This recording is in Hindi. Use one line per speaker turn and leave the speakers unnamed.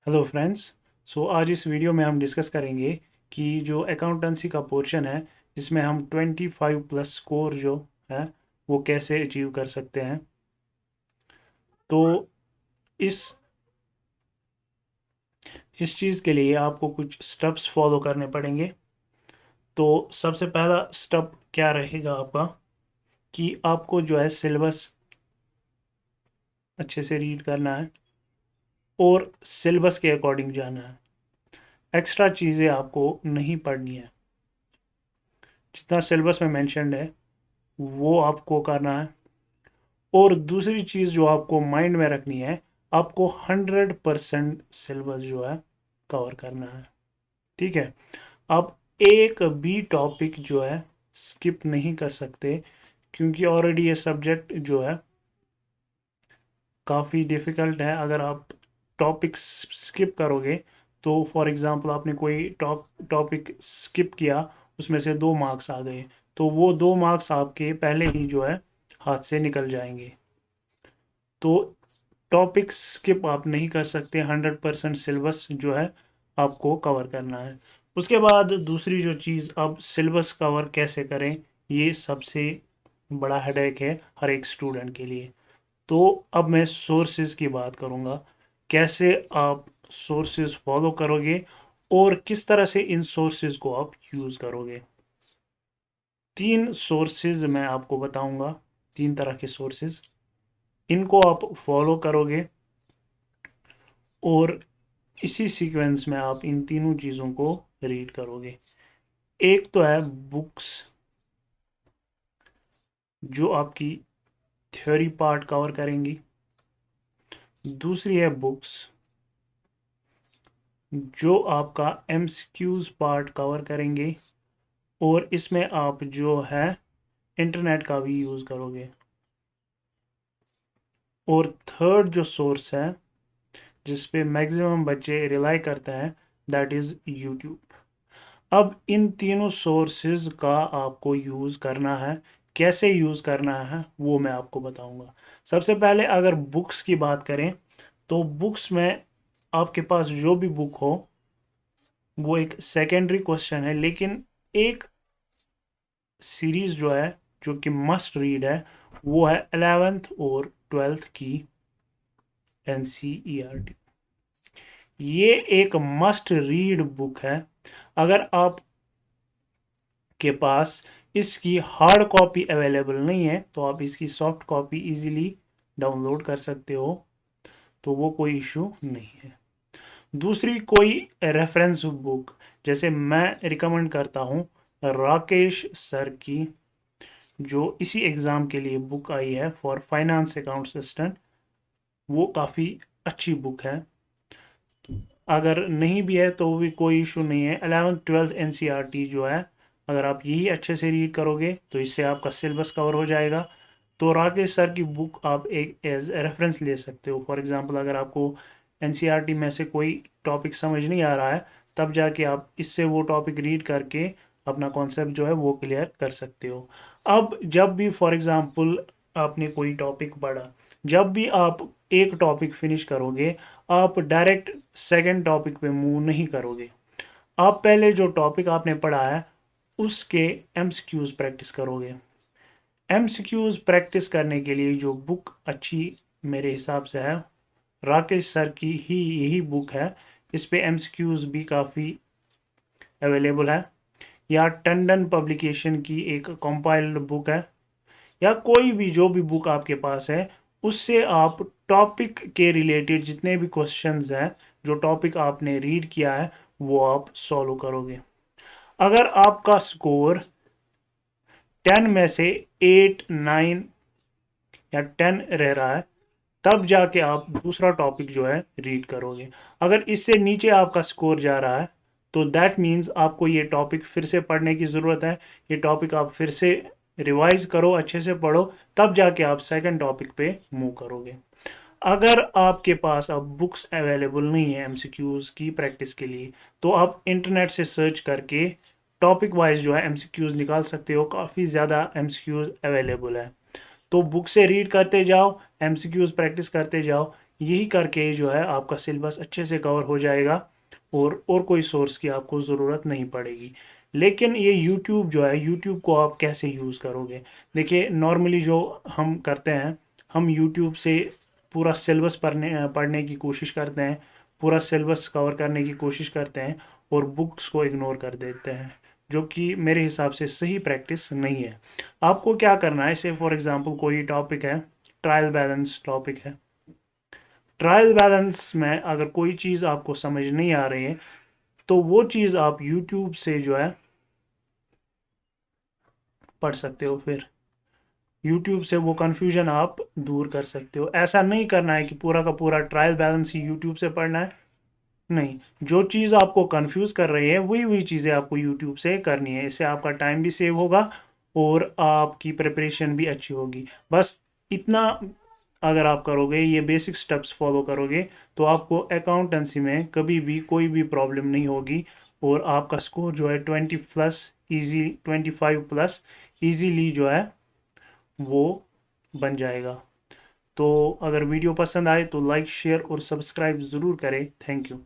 Hello friends. आज इस वीडियो में हम डिस्कस करेंगे कि जो अकाउंटेंसी का पोर्शन है जिसमें हम 25 प्लस स्कोर जो है वो कैसे अचीव कर सकते हैं। तो इस इस चीज़ के लिए आपको कुछ स्टेप्स फॉलो करने पड़ेंगे। तो सबसे पहला स्टेप क्या रहेगा आपका कि आपको जो है सिलेबस अच्छे से रीड करना है और सिलेबस के अकॉर्डिंग जाना है। एक्स्ट्रा चीज़ें आपको नहीं पढ़नी है, जितना सिलेबस में मेंशन्ड है वो आपको करना है। और दूसरी चीज़ जो आपको माइंड में रखनी है, आपको 100% सिलेबस जो है कवर करना है। ठीक है, आप एक भी टॉपिक जो है स्किप नहीं कर सकते, क्योंकि ऑलरेडी ये सब्जेक्ट जो है काफ़ी डिफ़िकल्ट है। अगर आप टॉपिक स्किप करोगे तो फॉर एग्ज़ाम्पल आपने कोई टॉपिक स्किप किया, उसमें से 2 मार्क्स आ गए, तो वो 2 मार्क्स आपके पहले ही जो है हाथ से निकल जाएंगे। तो टॉपिक स्किप आप नहीं कर सकते, 100% सिलेबस जो है आपको कवर करना है। उसके बाद दूसरी जो चीज़, अब सिलेबस कवर कैसे करें, ये सबसे बड़ा हेडेक है हर एक स्टूडेंट के लिए। तो अब मैं सोर्सेज की बात करूँगा, कैसे आप सोर्सेज फॉलो करोगे और किस तरह से इन सोर्सेज को आप यूज़ करोगे। 3 सोर्सेज मैं आपको बताऊंगा, 3 तरह के सोर्सेज, इनको आप फॉलो करोगे और इसी सीक्वेंस में आप इन तीनों चीज़ों को रीड करोगे। एक तो है बुक्स, जो आपकी थ्योरी पार्ट कवर करेंगी। दूसरी है बुक्स जो आपका एमसीक्यूज पार्ट कवर करेंगे, और इसमें आप जो है इंटरनेट का भी यूज़ करोगे। और थर्ड जो सोर्स है जिस पे मैक्सिमम बच्चे रिलाई करते हैं, दैट इज़ यूट्यूब। अब इन तीनों सोर्सेज का आपको यूज़ करना है। कैसे यूज़ करना है वो मैं आपको बताऊंगा। सबसे पहले अगर बुक्स की बात करें, तो बुक्स में आपके पास जो भी बुक हो वो एक सेकेंडरी क्वेश्चन है, लेकिन एक सीरीज जो है जो कि मस्ट रीड है, वो है 11th और 12th की एनसीईआरटी। ये एक मस्ट रीड बुक है। अगर आप के पास इसकी हार्ड कॉपी अवेलेबल नहीं है तो आप इसकी सॉफ्ट कॉपी इजीली डाउनलोड कर सकते हो, तो वो कोई इशू नहीं है। दूसरी कोई रेफरेंस बुक, जैसे मैं रिकमेंड करता हूँ राकेश सर की, जो इसी एग्ज़ाम के लिए बुक आई है फॉर फाइनेंस अकाउंट असिस्टेंट, वो काफ़ी अच्छी बुक है। अगर नहीं भी है तो भी कोई इशू नहीं है। 11th 12th एनसीईआरटी जो है, अगर आप यही अच्छे से रीड करोगे तो इससे आपका सिलेबस कवर हो जाएगा। तो राकेश सर की बुक आप एक एज रेफरेंस ले सकते हो। फॉर एग्जांपल अगर आपको एनसीईआरटी में से कोई टॉपिक समझ नहीं आ रहा है, तब जाके आप इससे वो टॉपिक रीड करके अपना कॉन्सेप्ट जो है वो क्लियर कर सकते हो। अब जब भी फॉर एग्जांपल आपने कोई टॉपिक पढ़ा, जब भी आप एक टॉपिक फिनिश करोगे, आप डायरेक्ट सेकंड टॉपिक पे मूव नहीं करोगे। आप पहले जो टॉपिक आपने पढ़ा है उसके एमसीक्यूज प्रैक्टिस करोगे। एमसीक्यूज प्रैक्टिस करने के लिए जो बुक अच्छी मेरे हिसाब से है, राकेश सर की ही यही बुक है। इस पे एमसीक्यूज भी काफ़ी अवेलेबल है। या टंडन पब्लिकेशन की एक कंपाइल्ड बुक है, या कोई भी जो भी बुक आपके पास है, उससे आप टॉपिक के रिलेटेड जितने भी क्वेश्चंस हैं, जो टॉपिक आपने रीड किया है, वो आप सॉल्व करोगे। अगर आपका स्कोर 10 में से 8 9 या 10 रह रहा है, तब जाके आप दूसरा टॉपिक जो है रीड करोगे। अगर इससे नीचे आपका स्कोर जा रहा है, तो दैट मीन्स आपको ये टॉपिक फिर से पढ़ने की ज़रूरत है। ये टॉपिक आप फिर से रिवाइज करो, अच्छे से पढ़ो, तब जाके आप सेकंड टॉपिक पे मूव करोगे। अगर आपके पास अब बुक्स अवेलेबल नहीं है एमसीक्यूज की प्रैक्टिस के लिए, तो आप इंटरनेट से सर्च करके टॉपिक वाइज जो है एमसीक्यूज निकाल सकते हो। काफ़ी ज़्यादा एमसीक्यूज अवेलेबल है। तो बुक से रीड करते जाओ, एमसीक्यूज प्रैक्टिस करते जाओ। यही करके जो है आपका सिलेबस अच्छे से कवर हो जाएगा और कोई सोर्स की आपको ज़रूरत नहीं पड़ेगी। लेकिन ये यूट्यूब जो है, यूट्यूब को आप कैसे यूज़ करोगे? देखिए नॉर्मली जो हम करते हैं, हम यूट्यूब से पूरा सिलेबस पढ़ने की कोशिश करते हैं, पूरा सिलेबस कवर करने की कोशिश करते हैं और बुक्स को इग्नोर कर देते हैं, जो कि मेरे हिसाब से सही प्रैक्टिस नहीं है। आपको क्या करना है, से फॉर एग्जांपल कोई टॉपिक है, ट्रायल बैलेंस टॉपिक है, ट्रायल बैलेंस में अगर कोई चीज़ आपको समझ नहीं आ रही है तो वो चीज़ आप यूट्यूब से जो है पढ़ सकते हो। फिर यूट्यूब से वो कन्फ्यूजन आप दूर कर सकते हो। ऐसा नहीं करना है कि पूरा का पूरा ट्रायल बैलेंस ही यूट्यूब से पढ़ना है, नहीं। जो चीज़ आपको कंफ्यूज कर रही है वही वही चीज़ें आपको यूट्यूब से करनी है। इससे आपका टाइम भी सेव होगा और आपकी प्रिपरेशन भी अच्छी होगी। बस इतना अगर आप करोगे, ये बेसिक स्टेप्स फॉलो करोगे, तो आपको अकाउंटेंसी में कभी भी कोई भी प्रॉब्लम नहीं होगी और आपका स्कोर जो है 20+ इजी, 25+ इजीली जो है वो बन जाएगा। तो अगर वीडियो पसंद आए तो लाइक शेयर और सब्सक्राइब ज़रूर करें। Thank you.